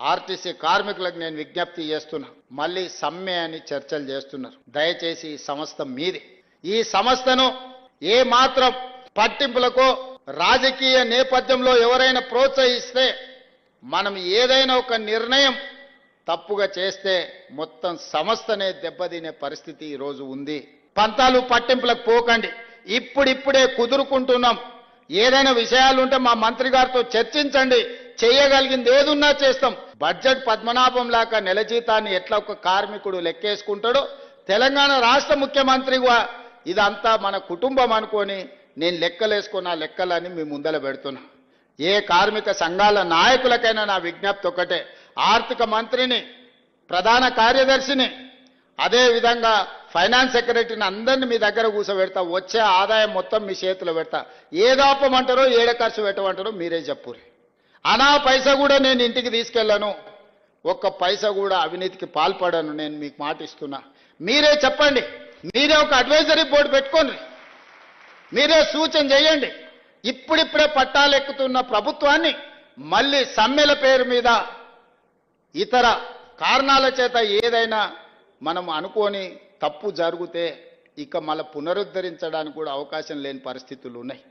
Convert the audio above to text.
RTC కార్మికులకు నేను విజ్ఞప్తి చేస్తున్నా, మళ్ళీ సమ్మె అని చర్చలు చేస్తున్నారు. దయచేసి ఈ సంస్థ మీది. ఈ సంస్థను ఏ మాత్రం పట్టింపులకు రాజకీయ నేపథ్యంలో ఎవరైనా ప్రోత్సహిస్తే, మనం ఏదైనా ఒక నిర్ణయం తప్పుగా చేస్తే మొత్తం సంస్థనే దెబ్బతినే పరిస్థితి ఈరోజు ఉంది. పంతాలు పట్టింపులకు పోకండి. ఇప్పుడిప్పుడే కుదురుకుంటున్నాం. ఏదైనా విషయాలు ఉంటే మా మంత్రి గారితో చర్చించండి. చేయగలిగింది ఏదున్నా చేస్తాం. బడ్జెట్ పద్మనాభం లాగా నెల జీతాన్ని ఎట్లా ఒక కార్మికుడు లెక్కేసుకుంటాడో, తెలంగాణ రాష్ట్ర ముఖ్యమంత్రిగా ఇదంతా మన కుటుంబం అనుకొని నేను లెక్కలేసుకున్న లెక్కలని మీ ముందల పెడుతున్నా. ఏ కార్మిక సంఘాల నాయకులకైనా నా విజ్ఞప్తి ఒకటే, ఆర్థిక మంత్రిని, ప్రధాన కార్యదర్శిని, అదేవిధంగా ఫైనాన్స్ సెక్రటరీని అందరినీ మీ దగ్గర కూర్చోబెడతా. వచ్చే ఆదాయం మొత్తం మీ చేతిలో పెడతా. ఏదాపమంటారో ఏడ ఖర్చు పెట్టమంటారో మీరే చెప్పుర్రి. అనా పైసా కూడా నేను ఇంటికి తీసుకెళ్ళను, ఒక్క పైసా కూడా అవినీతికి పాల్పడను. నేను మీకు మాట ఇస్తున్నా. మీరే చెప్పండి. మీరే ఒక అడ్వైజరీ బోర్డు పెట్టుకోండి. మీరే సూచన చేయండి. ఇప్పుడిప్పుడే పట్టాలెక్కుతున్న ప్రభుత్వాన్ని మళ్ళీ సమ్మెల పేరు మీద ఇతర కారణాల చేత ఏదైనా మనం అనుకోని తప్పు జరిగితే ఇక మళ్ళీ పునరుద్ధరించడానికి కూడా అవకాశం లేని పరిస్థితులు ఉన్నాయి.